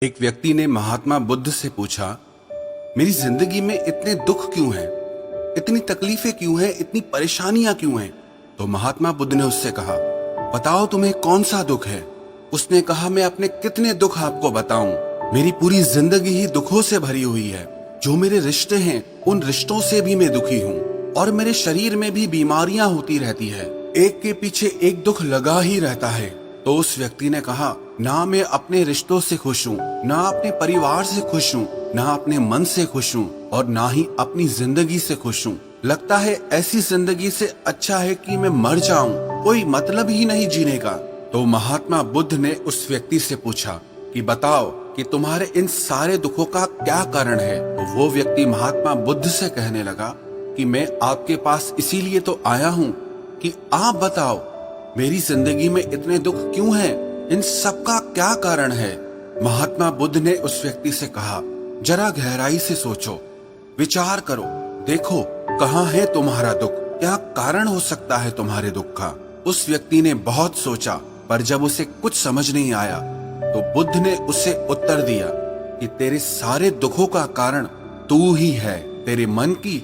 एक व्यक्ति ने महात्मा बुद्ध से पूछा, मेरी जिंदगी में इतने दुख क्यों हैं? इतनी तकलीफें क्यों हैं? इतनी परेशानियां क्यों हैं? तो महात्मा बुद्ध ने उससे कहा, बताओ तुम्हें कौन सा दुख है? उसने कहा, मैं अपने कितने दुख आपको बताऊं? मेरी पूरी जिंदगी ही दुखों से भरी हुई है। जो मेरे रिश्ते हैं उन रिश्तों से भी मैं दुखी हूँ और मेरे शरीर में भी बीमारियां होती रहती है। एक के पीछे एक दुख लगा ही रहता है। तो उस व्यक्ति ने कहा, ना मैं अपने रिश्तों से खुश हूँ, ना अपने परिवार से खुश हूँ, ना अपने मन से खुश हूँ और ना ही अपनी जिंदगी से खुश हूँ। लगता है ऐसी जिंदगी से अच्छा है कि मैं मर जाऊं, कोई मतलब ही नहीं जीने का। तो महात्मा बुद्ध ने उस व्यक्ति से पूछा कि बताओ कि तुम्हारे इन सारे दुखों का क्या कारण है? तो वो व्यक्ति महात्मा बुद्ध से कहने लगा कि मैं आपके पास इसीलिए तो आया हूँ कि आप बताओ मेरी जिंदगी में इतने दुख क्यों हैं? इन सब का क्या कारण है? महात्मा बुद्ध ने उस व्यक्ति से कहा, जरा गहराई से सोचो, विचार करो, देखो कहाँ है तुम्हारा दुख, क्या कारण हो सकता है तुम्हारे दुख का। उस व्यक्ति ने बहुत सोचा, पर जब उसे कुछ समझ नहीं आया तो बुद्ध ने उसे उत्तर दिया कि तेरे सारे दुखों का कारण तू ही है। तेरे मन की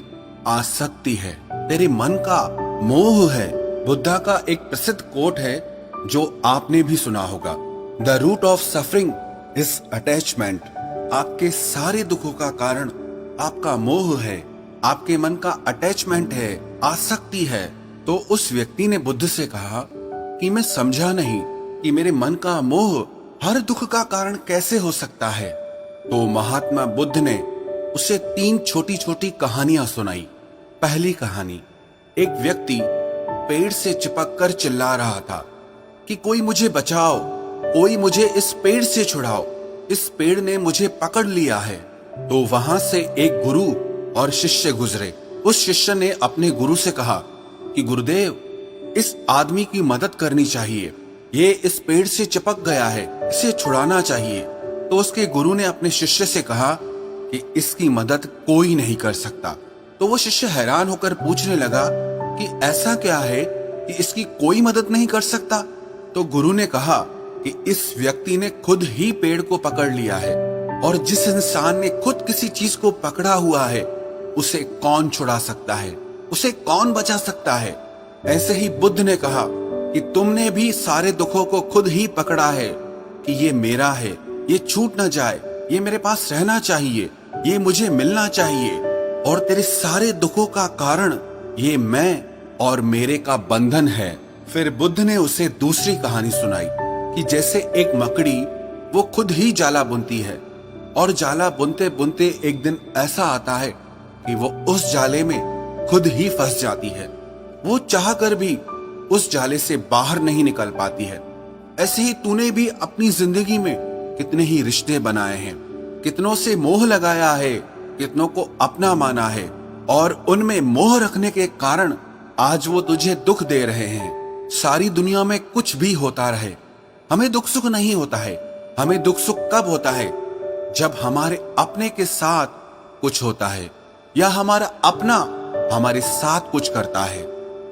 आसक्ति है, तेरे मन का मोह है। बुद्धा का एक प्रसिद्ध कोट है जो आपने भी सुना होगा, the root of suffering is attachment. आपके सारे दुखों का कारण आपका मोह है, आपके मन का अटैचमेंट है, आसक्ति है। तो उस व्यक्ति ने बुद्ध से कहा कि मैं समझा नहीं कि मेरे मन का मोह हर दुख का कारण कैसे हो सकता है। तो महात्मा बुद्ध ने उसे 3 छोटी छोटी कहानियां सुनाई। पहली कहानी, एक व्यक्ति पेड़ से चिपक कर चिल्ला रहा था कि कोई मुझे बचाओ, कोई मुझे इस पेड़ से छुड़ाओ, इस पेड़ ने मुझे पकड़ लिया है। तो वहां से एक गुरु और शिष्य गुजरे। उस शिष्य ने अपने गुरु से कहा कि गुरुदेव, इस आदमी की मदद करनी चाहिए, ये इस पेड़ से चिपक गया है, इसे छुड़ाना चाहिए। तो उसके गुरु ने अपने शिष्य से कहा कि इसकी मदद कोई नहीं कर सकता। तो वो शिष्य हैरान होकर पूछने लगा कि ऐसा क्या है कि इसकी कोई मदद नहीं कर सकता। तो गुरु ने कहा कि इस व्यक्ति ने खुद ही पेड़ को पकड़ लिया है, और जिस इंसान ने खुद किसी चीज को पकड़ा हुआ है उसे कौन छुड़ा सकता है, उसे कौन बचा सकता है। ऐसे ही बुद्ध ने कहा कि तुमने भी सारे दुखों को खुद ही पकड़ा है कि ये मेरा है, ये छूट ना जाए, ये मेरे पास रहना चाहिए, ये मुझे मिलना चाहिए। और तेरे सारे दुखों का कारण ये मैं और मेरे का बंधन है। फिर बुद्ध ने उसे दूसरी कहानी सुनाई कि जैसे एक मकड़ी वो खुद ही जाला बुनती है, और जाला बुनते बुनते एक दिन ऐसा आता है कि वो उस जाले में खुद ही फंस जाती है। वो चाह कर भी उस जाले से बाहर नहीं निकल पाती है। ऐसे ही तूने भी अपनी जिंदगी में कितने ही रिश्ते बनाए हैं, कितनों से मोह लगाया है, कितनों को अपना माना है, और उनमें मोह रखने के कारण आज वो तुझे दुख दे रहे हैं। सारी दुनिया में कुछ भी होता रहे, हमें दुख सुख नहीं होता है। हमें दुख सुख कब होता है? जब हमारे अपने के साथ कुछ होता है या हमारा अपना हमारे साथ कुछ करता है।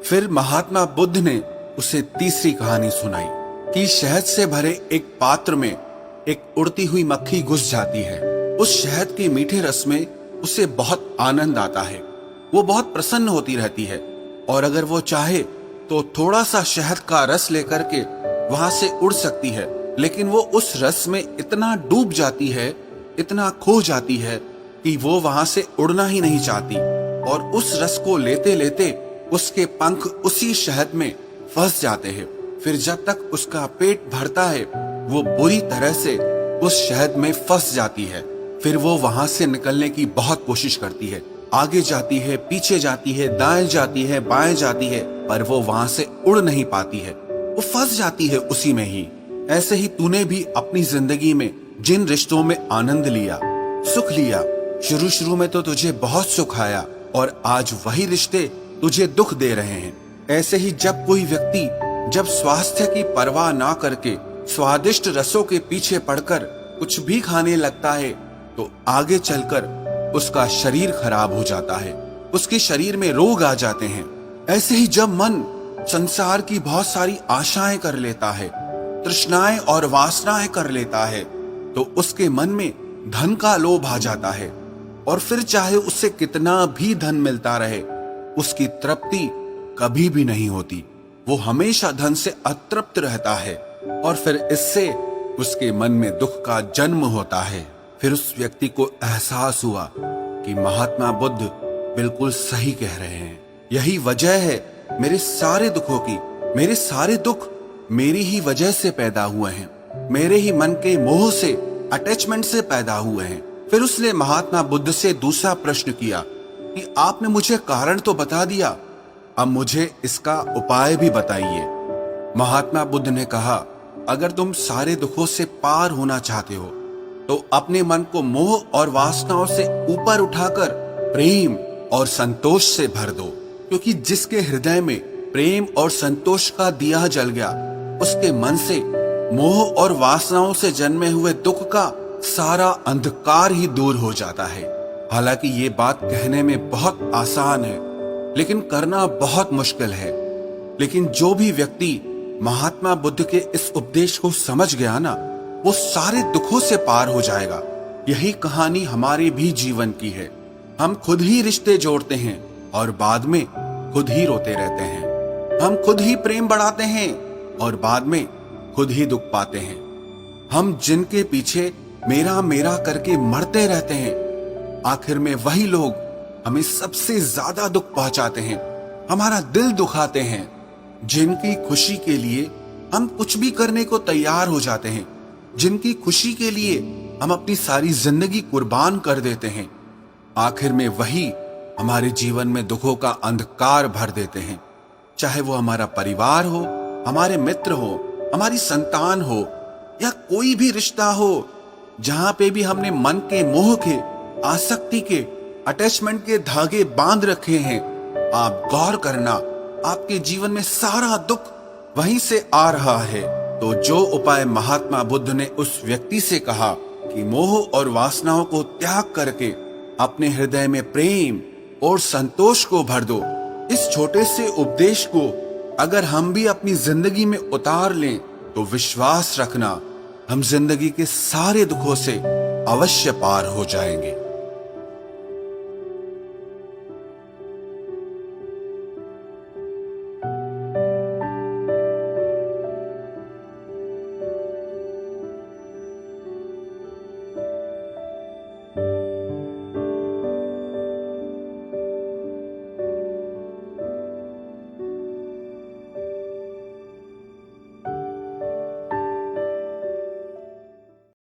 फिर महात्मा बुद्ध ने उसे तीसरी कहानी सुनाई कि शहद से भरे एक पात्र में एक उड़ती हुई मक्खी घुस जाती है। उस शहद के मीठे रस में उसे बहुत आनंद आता है, वो बहुत प्रसन्न होती रहती है, और अगर वो चाहे तो थोड़ा सा शहद का रस लेकर के वहां से उड़ सकती है। लेकिन वो उस रस में इतना डूब जाती है, इतना खो जाती है कि वो वहां से उड़ना ही नहीं चाहती, और उस रस को लेते लेते उसके पंख उसी शहद में फंस जाते हैं। फिर जब तक उसका पेट भरता है वो बुरी तरह से उस शहद में फंस जाती है। फिर वो वहां से निकलने की बहुत कोशिश करती है, आगे जाती है, पीछे जाती है, दाएं जाती है, बाएं जाती है, पर वो वहां से उड़ नहीं पाती है, वो फंस जाती है उसी में ही। ऐसे ही तूने भी अपनी जिंदगी में जिन रिश्तों में आनंद लिया, सुख लिया, शुरू शुरू में तो तुझे बहुत सुख आया, और आज वही रिश्ते तुझे दुख दे रहे हैं। ऐसे ही जब कोई व्यक्ति जब स्वास्थ्य की परवाह ना करके स्वादिष्ट रसों के पीछे पड़कर कुछ भी खाने लगता है तो आगे चलकर उसका शरीर खराब हो जाता है, उसके शरीर में रोग आ जाते हैं। ऐसे ही जब मन संसार की बहुत सारी आशाएं कर लेता है, तृष्णाएं और वासनाएं कर लेता है, तो उसके मन में धन का लोभ आ जाता है और फिर चाहे उससे कितना भी धन मिलता रहे, उसकी तृप्ति कभी भी नहीं होती। वो हमेशा धन से अतृप्त रहता है और फिर इससे उसके मन में दुख का जन्म होता है। फिर उस व्यक्ति को एहसास हुआ कि महात्मा बुद्ध बिल्कुल सही कह रहे हैं। यही वजह है मेरे सारे दुखों की। मेरे सारे दुख मेरी ही वजह से पैदा हुए हैं, मेरे ही मन के मोह से, अटैचमेंट से पैदा हुए हैं। फिर उसने महात्मा बुद्ध से दूसरा प्रश्न किया कि आपने मुझे कारण तो बता दिया, अब मुझे इसका उपाय भी बताइए। महात्मा बुद्ध ने कहा, अगर तुम सारे दुखों से पार होना चाहते हो तो अपने मन को मोह और वासनाओं से ऊपर उठाकर प्रेम और संतोष से भर दो, क्योंकि जिसके हृदय में प्रेम और संतोष का दिया जल गया, उसके मन से मोह और वासनाओं से जन्मे हुए दुख का सारा अंधकार ही दूर हो जाता है। हालांकि ये बात कहने में बहुत आसान है, लेकिन करना बहुत मुश्किल है। लेकिन जो भी व्यक्ति महात्मा बुद्ध के इस उपदेश को समझ गया ना, वो सारे दुखों से पार हो जाएगा। यही कहानी हमारे भी जीवन की है। हम खुद ही रिश्ते जोड़ते हैं और बाद में खुद ही रोते रहते हैं। हम खुद ही प्रेम बढ़ाते हैं और बाद में खुद ही दुख पाते हैं। हम जिनके पीछे मेरा मेरा करके मरते रहते हैं, आखिर में वही लोग हमें सबसे ज्यादा दुख पहुंचाते हैं, हमारा दिल दुखाते हैं। जिनकी खुशी के लिए हम कुछ भी करने को तैयार हो जाते हैं, जिनकी खुशी के लिए हम अपनी सारी जिंदगी कुर्बान कर देते हैं, आखिर में वही हमारे जीवन में दुखों का अंधकार भर देते हैं। चाहे वो हमारा परिवार हो, हमारे मित्र हो, हमारी संतान हो या कोई भी रिश्ता हो, जहां पे भी हमने मन के मोह के, आसक्ति के, अटैचमेंट के धागे बांध रखे हैं, आप गौर करना, आपके जीवन में सारा दुख वहीं से आ रहा है। तो जो उपाय महात्मा बुद्ध ने उस व्यक्ति से कहा कि मोह और वासनाओं को त्याग करके अपने हृदय में प्रेम और संतोष को भर दो, इस छोटे से उपदेश को अगर हम भी अपनी जिंदगी में उतार लें तो विश्वास रखना, हम जिंदगी के सारे दुखों से अवश्य पार हो जाएंगे।